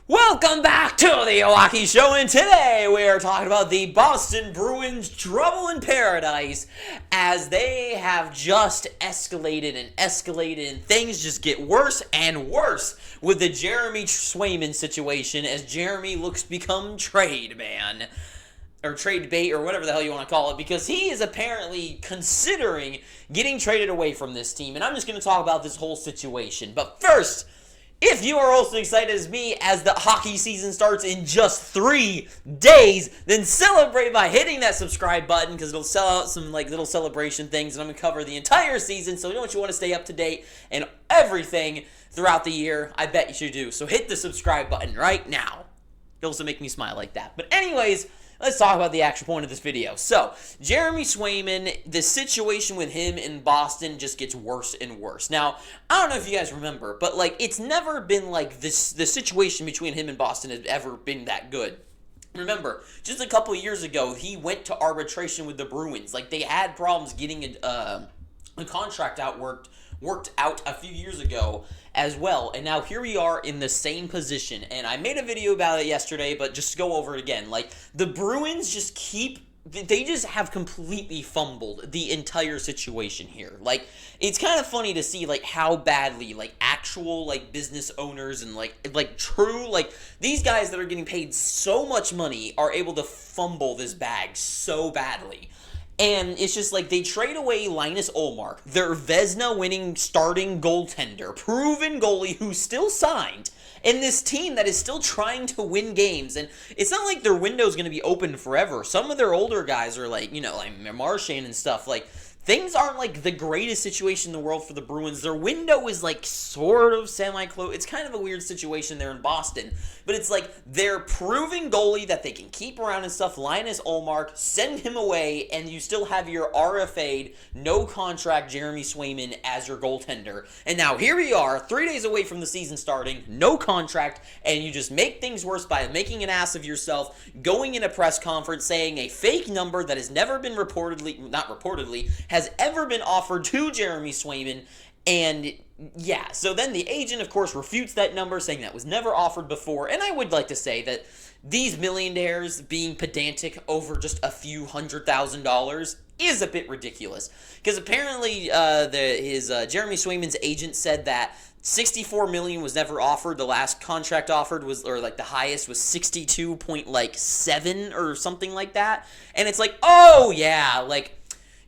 Welcome back to the Hockey Show, and today we are talking about the Boston Bruins' trouble in paradise as they have just escalated and things just get worse and worse with the Jeremy Swayman situation as Jeremy looks to become trade man. Or trade bait, or whatever the hell you want to call it, because he is apparently considering getting traded away from this team, and I'm just going to talk about this whole situation. But first, if you are also excited as me as the hockey season starts in just 3 days, then celebrate by hitting that subscribe button because it'll sell out some little celebration things, and I'm going to cover the entire season, so don't you want to stay up to date and everything throughout the year? I bet you should do. So hit the subscribe button right now. It'll also make me smile like that. But anyways, let's talk about the actual point of this video. So, Jeremy Swayman, the situation with him in Boston just gets worse and worse. Now, I don't know if you guys remember, but it's never been like this. The situation between him and Boston has ever been that good. Remember, just a couple years ago, he went to arbitration with the Bruins. They had problems getting a contract worked out a few years ago as well, and now here we are in the same position, and I made a video about it yesterday, but just to go over it again, the Bruins they just have completely fumbled the entire situation here. It's kind of funny to see, how badly, actual, business owners and, true, these guys that are getting paid so much money are able to fumble this bag so badly. And it's just they trade away Linus Ullmark, their Vezina-winning starting goaltender, proven goalie who still signed, and this team that is still trying to win games. And it's not like their window's going to be open forever. Some of their older guys are like Marchand and stuff. Things aren't the greatest situation in the world for the Bruins. Their window is sort of semi-close. It's kind of a weird situation there in Boston. But it's they're proving goalie that they can keep around and stuff. Linus Ullmark, send him away, and you still have your RFA'd, no contract Jeremy Swayman as your goaltender. And now here we are, 3 days away from the season starting, no contract, and you just make things worse by making an ass of yourself, going in a press conference saying a fake number that has never been has ever been offered to Jeremy Swayman. And yeah, so then the agent, of course, refutes that number, saying that was never offered before. And I would like to say that these millionaires being pedantic over just a few $100,000 is a bit ridiculous. Because apparently Jeremy Swayman's agent said that $64 million was never offered. The last contract offered was, or the highest was 62.7 or something like that. And it's oh yeah,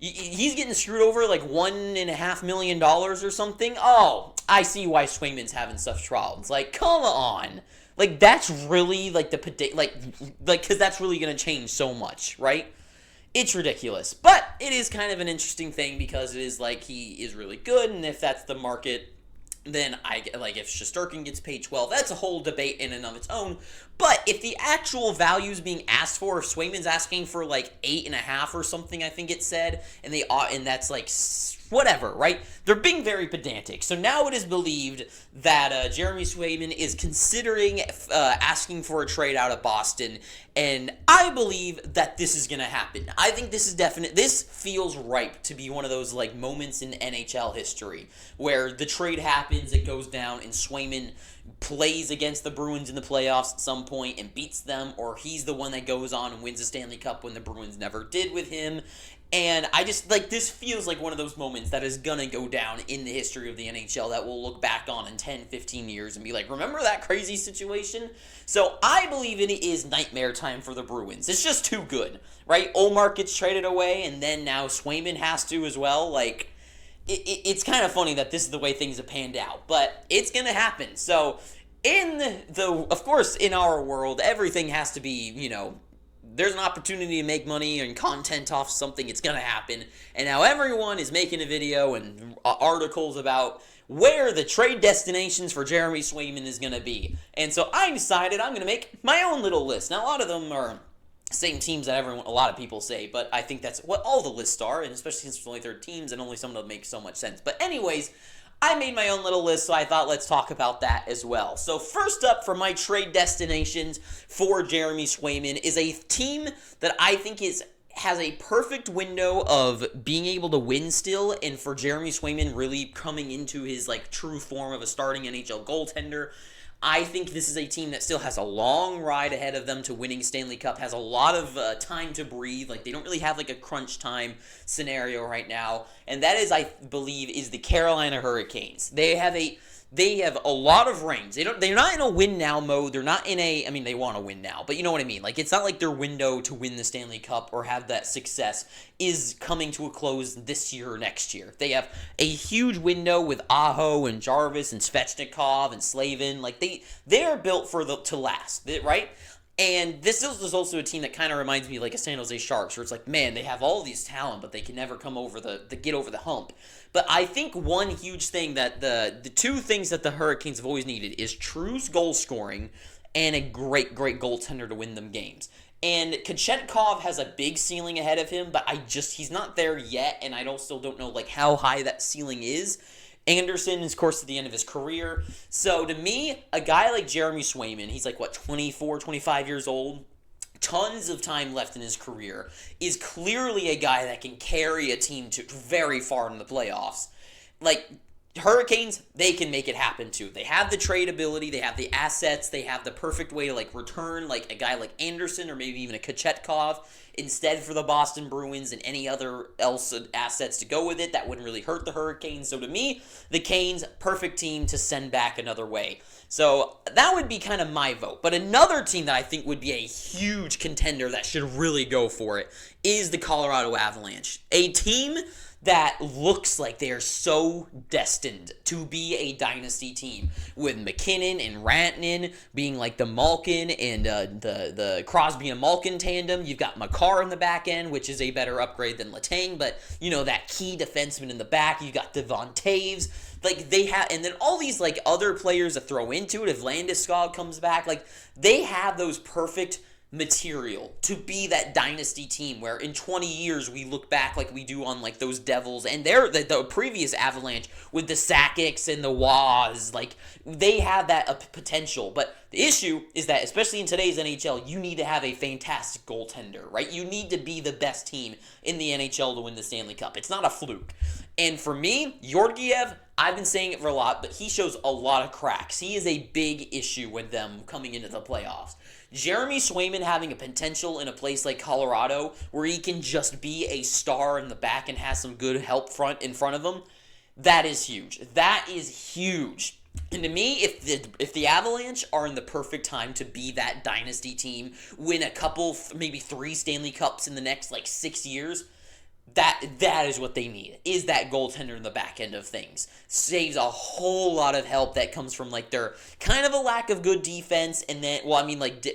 he's getting screwed over $1.5 million or something. Oh, I see why Swayman's having such problems. Come on. That's really, because that's really going to change so much, right? It's ridiculous. But it is kind of an interesting thing because it is he is really good, and if that's the market, then if Shesterkin gets paid 12, that's a whole debate in and of its own. But if the actual value is being asked for, if Swayman's asking for 8.5 or something, I think it said, and that's whatever, right? They're being very pedantic. So now it is believed that Jeremy Swayman is considering asking for a trade out of Boston, and I believe that this is going to happen. I think this is definite. This feels ripe to be one of those moments in NHL history where the trade happens, it goes down, and Swayman plays against the Bruins in the playoffs at some point and beats them, or he's the one that goes on and wins the Stanley Cup when the Bruins never did with him. And I just, this feels like one of those moments that is going to go down in the history of the NHL that we'll look back on in 10, 15 years and be remember that crazy situation? So I believe it is nightmare time for the Bruins. It's just too good, right? Ullmark gets traded away, and then now Swayman has to as well. It's kind of funny that this is the way things have panned out, but it's going to happen. So of course, in our world, everything has to be, there's an opportunity to make money and content off something, it's going to happen. And now everyone is making a video and articles about where the trade destinations for Jeremy Swayman is going to be. And so I decided I'm going to make my own little list. Now, a lot of them are same teams that a lot of people say, but I think that's what all the lists are, and especially since there's only 3 teams and only some of them make so much sense. But anyways, I made my own little list, so I thought let's talk about that as well. So first up for my trade destinations for Jeremy Swayman is a team that I think has a perfect window of being able to win still, and for Jeremy Swayman really coming into his true form of a starting NHL goaltender. I think this is a team that still has a long ride ahead of them to winning Stanley Cup, has a lot of time to breathe. Like, they don't really have like a crunch time scenario right now, and that is, I believe, is the Carolina Hurricanes. They have a lot of rings. They're not in a win now mode. They're not in a, I mean, they want to win now, but you know what I mean. Like, it's not like their window to win the Stanley Cup or have that success is coming to a close this year or next year. They have a huge window with Aho and Jarvis and Svechnikov and Slavin. Like, they are built to last, right? And this is also a team that kind of reminds me like a San Jose Sharks, where it's like, man, they have all these talent, but they can never come over get over the hump. But I think one huge thing that the two things that the Hurricanes have always needed is true goal scoring and a great goaltender to win them games. And Kochetkov has a big ceiling ahead of him, but he's not there yet, and I still don't know like how high that ceiling is. Anderson is, of course, at the end of his career. So, to me, a guy like Jeremy Swayman, he's like, 24, 25 years old, tons of time left in his career, is clearly a guy that can carry a team to very far in the playoffs. Like, Hurricanes, they can make it happen too. They have the trade ability, they have the assets, they have the perfect way to like return like a guy like Anderson or maybe even a Kochetkov instead for the Boston Bruins and any other assets to go with it that wouldn't really hurt the Hurricanes. So to me, the Canes, perfect team to send back another way. So that would be kind of my vote. But another team that I think would be a huge contender that should really go for it is the Colorado Avalanche. A team that looks like they are so destined to be a dynasty team, with McKinnon and Rantanen being like the Malkin and the Crosby and Malkin tandem. You've got Makar in the back end, which is a better upgrade than Letang, but you know, that key defenseman in the back. You got Devon Taves. Like, they have, and then all these like other players to throw into it if Landeskog comes back. Like, they have those perfect material to be that dynasty team where in 20 years we look back like we do on like those Devils and the previous Avalanche with the Sakic's and the Waz. Like, they have that potential, but the issue is that especially in today's NHL, you need to have a fantastic goaltender, right? You need to be the best team in the NHL to win the Stanley Cup. It's not a fluke. And for me, Georgiev, I've been saying it for a lot, but he shows a lot of cracks. He is a big issue with them coming into the playoffs. Jeremy Swayman having a potential in a place like Colorado where he can just be a star in the back and has some good help in front of him, that is huge. That is huge. And to me, if the Avalanche are in the perfect time to be that dynasty team, win a couple, maybe 3 Stanley Cups in the next like 6 years, that is what they need, is that goaltender in the back end of things. Saves a whole lot of help that comes from like their kind of a lack of good defense, and then,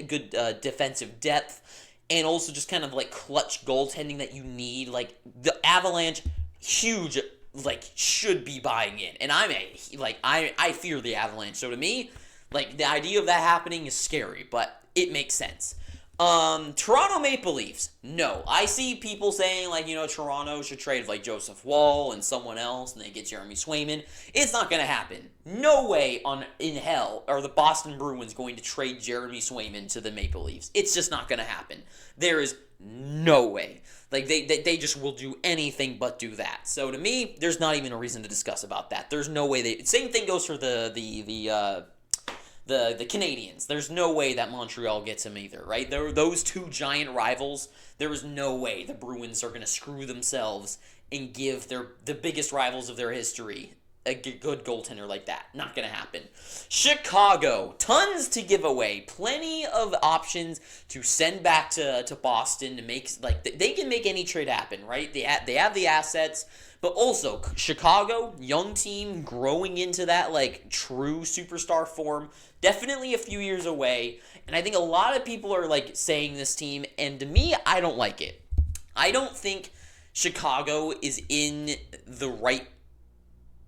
good defensive depth, and also just kind of like clutch goaltending that you need. Like, the Avalanche, huge, like, should be buying in, and I fear the Avalanche. So to me, like, the idea of that happening is scary, but it makes sense. Toronto Maple Leafs. No. I see people saying, like, you know, Toronto should trade, like, Joseph Woll and someone else, and they get Jeremy Swayman. It's not going to happen. No way in hell are the Boston Bruins going to trade Jeremy Swayman to the Maple Leafs. It's just not going to happen. There is no way. Like, they just will do anything but do that. So, to me, there's not even a reason to discuss about that. There's no way same thing goes for the Canadians. There's no way that Montreal gets him either, right? Those two giant rivals. There is no way the Bruins are going to screw themselves and give the biggest rivals of their history a good goaltender like that. Not going to happen. Chicago. Tons to give away. Plenty of options to send back to Boston to make, like, they can make any trade happen, right? They have the assets. But also, Chicago, young team, growing into that, like, true superstar form, definitely a few years away. And I think a lot of people are, like, saying this team, and to me, I don't like it. I don't think Chicago is in the right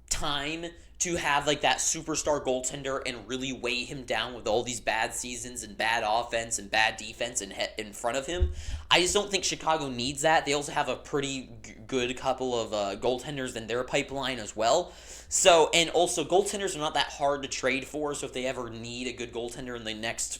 time to have, like, that superstar goaltender and really weigh him down with all these bad seasons and bad offense and bad defense in front of him. I just don't think Chicago needs that. They also have a pretty good couple of goaltenders in their pipeline as well. So, and also goaltenders are not that hard to trade for, so if they ever need a good goaltender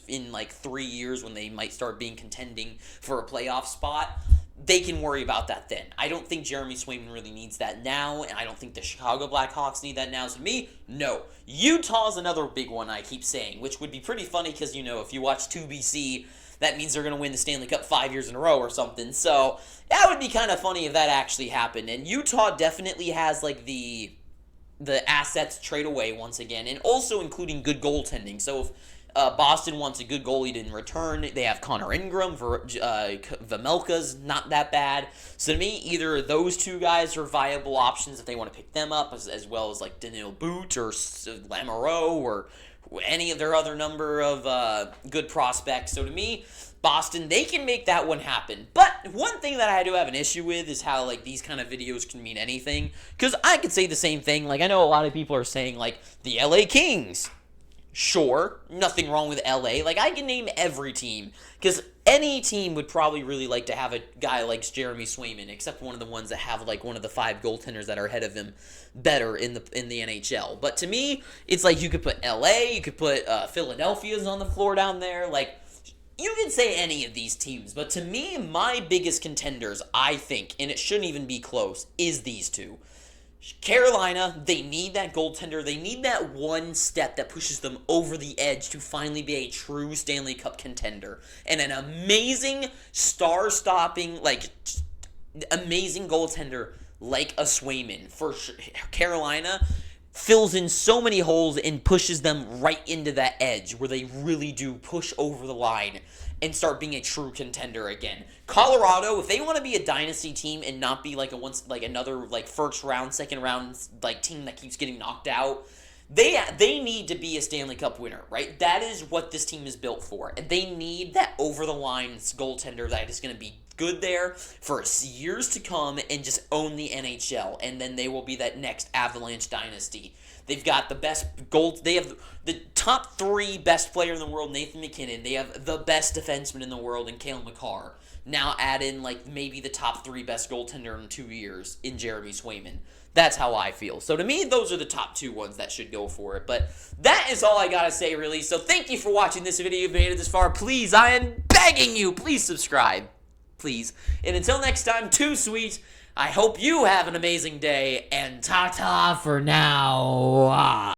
in like 3 years when they might start being contending for a playoff spot, they can worry about that then. I don't think Jeremy Swayman really needs that now, and I don't think the Chicago Blackhawks need that now. So me, no. Utah's another big one I keep saying, which would be pretty funny because, if you watch 2BC, that means they're going to win the Stanley Cup 5 years in a row or something. So that would be kind of funny if that actually happened. And Utah definitely has, the assets to trade away once again, and also including good goaltending. So if Boston wants a good goalie in return, they have Connor Ingram. Vemelka's not that bad. So to me, either of those two guys are viable options if they want to pick them up, as well as Daniel Boot or Lamoureux or any of their other number of good prospects. So to me, Boston, they can make that one happen. But one thing that I do have an issue with is how, these kind of videos can mean anything. Because I could say the same thing. I know a lot of people are saying, the LA Kings. Sure, nothing wrong with LA. I can name every team. Because any team would probably really like to have a guy like Jeremy Swayman, except one of the ones that have, one of the 5 goaltenders that are ahead of him better in the NHL. But to me, it's you could put LA, you could put Philadelphia's on the floor down there. You can say any of these teams, but to me, my biggest contenders, I think, and it shouldn't even be close, is these two. Carolina, they need that goaltender. They need that one step that pushes them over the edge to finally be a true Stanley Cup contender. And an amazing, star-stopping, amazing goaltender like a Swayman for Carolina fills in so many holes and pushes them right into that edge where they really do push over the line and start being a true contender again. Colorado, if they want to be a dynasty team and not be another first round, second round team that keeps getting knocked out, they need to be a Stanley Cup winner, right? That is what this team is built for. And they need that over the line goaltender that is going to be good there for years to come and just own the NHL, and then they will be that next Avalanche dynasty. They've got the best gold. They have the top 3 best player in the world, Nathan McKinnon. They have the best defenseman in the world in Cale Makar. Now add in maybe the top 3 best goaltender in 2 years in Jeremy Swayman. That's how I feel. So to me, those are the top 2 ones that should go for it. But that is all I gotta say, really. So thank you for watching this video. If you've made it this far, please, I am begging you, please subscribe. Please. And until next time, too sweet, I hope you have an amazing day, and ta-ta for now.